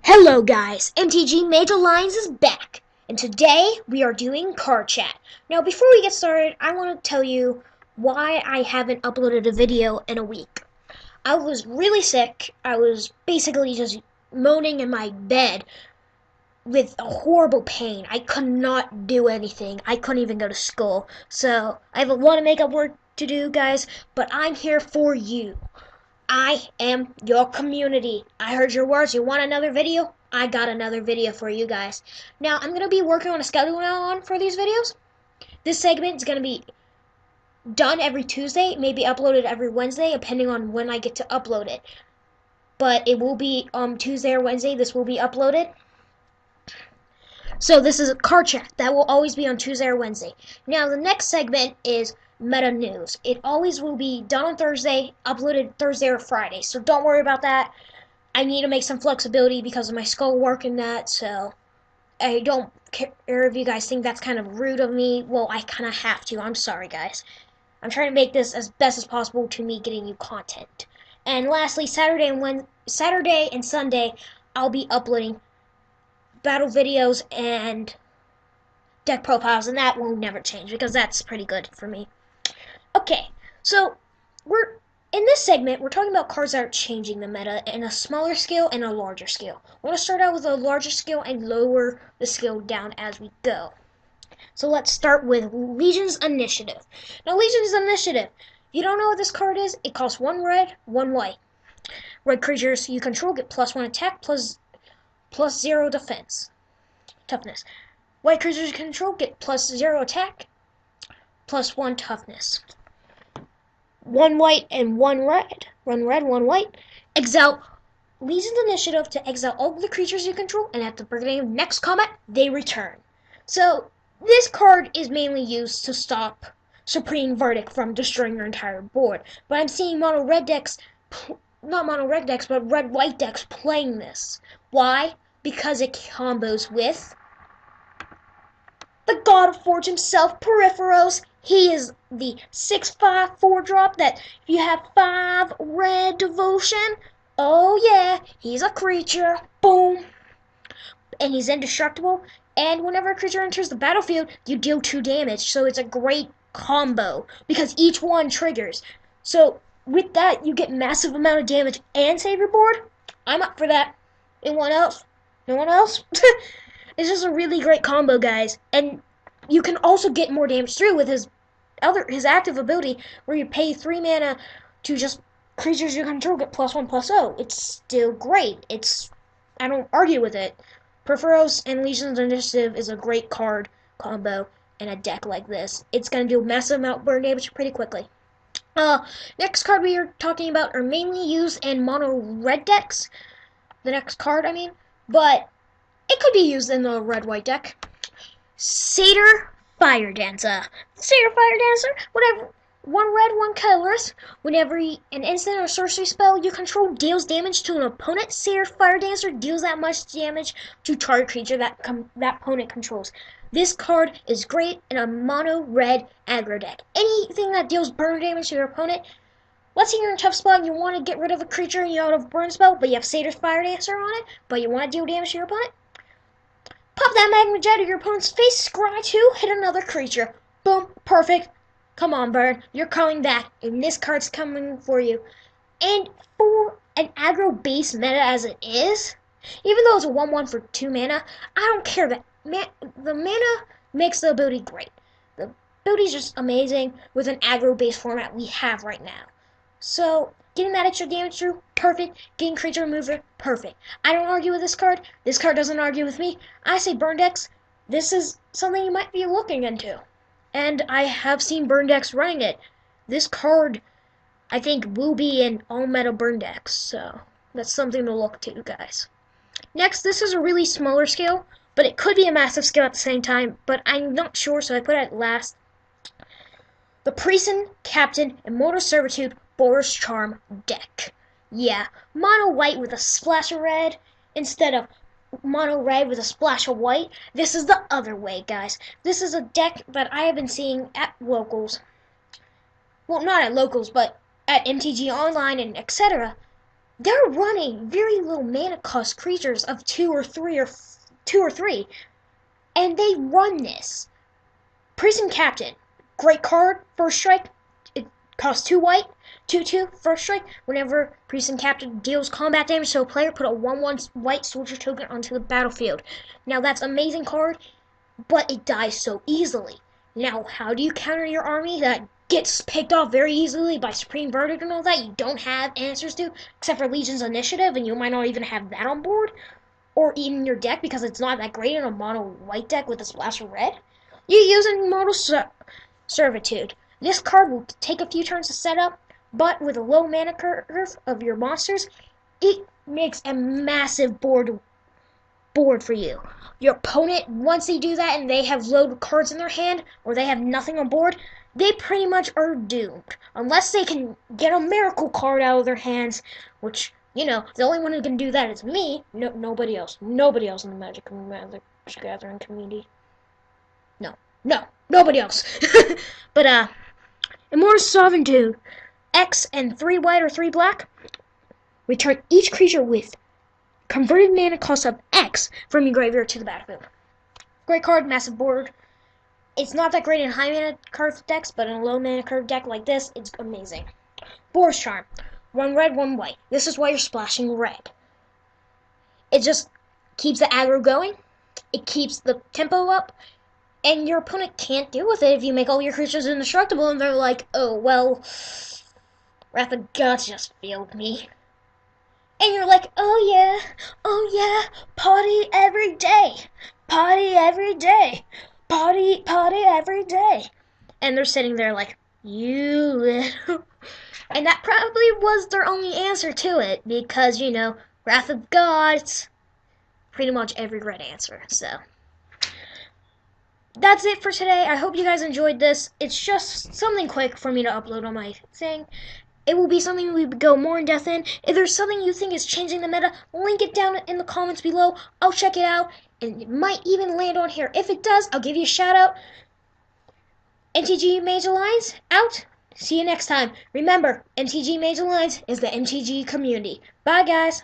Hello guys, MTG Major Lines is back, and today we are doing card chat. Now before we get started, I want to tell you why I haven't uploaded a video in a week. I was really sick. I was basically just moaning in my bed with a horrible pain. I could not do anything. I couldn't even go to school. So I have a lot of makeup work to do, guys, but I'm here for you. I am your community. I heard your words. You want another video? I got another video for you guys. Now, I'm going to be working on a schedule now for these videos. This segment is going to be done every Tuesday, maybe uploaded every Wednesday, depending on when I get to upload it. But it will be Tuesday or Wednesday. This will be uploaded. So this is a card chat. That will always be on Tuesday or Wednesday. Now, the next segment is Meta News. It always will be done on Thursday, uploaded Thursday or Friday. So don't worry about that. I need to make some flexibility because of my schoolwork and that, so I don't care if you guys think that's kind of rude of me. Well, I kind of have to. I'm sorry, guys. I'm trying to make this as best as possible to me getting you content. And lastly, Saturday and Sunday, I'll be uploading battle videos and deck profiles, and that will never change because that's pretty good for me. Okay, so in this segment, we're talking about cards that are changing the meta in a smaller scale and a larger scale. I want to start out with a larger scale and lower the scale down as we go. So let's start with Legion's Initiative. Now, Legion's Initiative, if you don't know what this card is, it costs 1 red, 1 white. Red creatures you control get +1 attack, plus 0 defense. Toughness. White creatures you control get +0 attack, +1 toughness. 1 white and 1 red. 1 red, 1 white. Exile Legion's Initiative to exile all the creatures you control, and at the beginning of next combat, they return. So, this card is mainly used to stop Supreme Verdict from destroying your entire board. But I'm seeing mono-red decks, not mono-red decks, but red-white decks playing this. Why? Because it combos with the God of Forge himself, Peripheros. He is the 6/5 4-drop that if you have 5 red devotion, oh yeah, he's a creature. Boom. And he's indestructible. And whenever a creature enters the battlefield, you deal 2 damage. So it's a great combo because each one triggers. So with that, you get massive amount of damage and save your board. I'm up for that. Anyone else? No one else? It's just a really great combo, guys. And you can also get more damage through with his active ability where you pay 3 mana to just creatures you control get +1/+0. It's still great. I don't argue with it. Peripheros and Legion's Initiative is a great card combo in a deck like this. It's going to do a massive amount of burn damage pretty quickly. Next card we are talking about are mainly used in mono red decks. The next card, I mean. But it could be used in the red-white deck. Satyr Fire Dancer. Satyr Fire Dancer, whenever 1 red, 1 colorless. Whenever an instant or sorcery spell you control deals damage to an opponent, Satyr Fire Dancer deals that much damage to target creature that opponent controls. This card is great in a mono-red aggro deck. Anything that deals burn damage to your opponent. Let's say you're in a tough spot and you want to get rid of a creature and you don't have a burn spell, but you have Satyr's Fire Dancer on it, but you want to deal damage to your opponent. Pop that Magma Jet at your opponent's face, scry 2, hit another creature. Boom, perfect. Come on, Bird, you're coming back, and this card's coming for you. And for an aggro-based meta as it is, even though it's a 1/1 for 2 mana, I don't care. The mana makes the ability great. The ability's just amazing with an aggro-based format we have right now. So, getting that extra damage through, perfect. Getting creature remover, perfect. I don't argue with this card. This card doesn't argue with me. I say burn decks. This is something you might be looking into. And I have seen burn decks running it. This card, I think, will be in all meta burn decks. So, that's something to look to, guys. Next, this is a really smaller scale, but it could be a massive scale at the same time. But I'm not sure, so I put it last. The Priest, Captain, Immortal Servitude, Boros Charm deck. Yeah, mono white with a splash of red instead of mono red with a splash of white. This is the other way, guys. This is a deck that I have been seeing at locals. Well, not at locals, but at MTG Online and etc. they're running very low mana cost creatures of 2 or 3, and they run this. Prison Captain, great card, first strike. It costs 2 white, 2/2, first strike. Whenever Prison Captain deals combat damage to a player, put a 1/1 white soldier token onto the battlefield. Now that's an amazing card, but it dies so easily. Now, how do you counter your army that gets picked off very easily by Supreme Verdict and all that you don't have answers to, except for Legion's Initiative, and you might not even have that on board, or even your deck because it's not that great in a mono white deck with a splash of red? You're using Mono Servitude. This card will take a few turns to set up, but with a low mana curve of your monsters, it makes a massive board for you. Your opponent, once they do that and they have load cards in their hand, or they have nothing on board, they pretty much are doomed. Unless they can get a miracle card out of their hands, which, the only one who can do that is me. No, nobody else. Nobody else in the Magic Gathering community. No, nobody else. But, Immortal Servitude, X and 3 white or 3 black. Return each creature with converted mana cost of X from your graveyard to the battlefield. Great card, massive board. It's not that great in high mana curve decks, but in a low mana curve deck like this, it's amazing. Boar's Charm. 1 red, 1 white. This is why you're splashing red. It just keeps the aggro going. It keeps the tempo up. And your opponent can't deal with it if you make all your creatures indestructible and they're like, oh, well, Wrath of Gods just failed me. And you're like, oh yeah, party every day, party every day, party every day. And they're sitting there like, you little... And that probably was their only answer to it, because, Wrath of Gods, pretty much every red answer, so... That's it for today. I hope you guys enjoyed this. It's just something quick for me to upload on my thing. It will be something we go more in depth in. If there's something you think is changing the meta, link it down in the comments below. I'll check it out, and it might even land on here. If it does, I'll give you a shout out. MTG Mage Alliance, out. See you next time. Remember, MTG Mage Alliance is the MTG community. Bye, guys.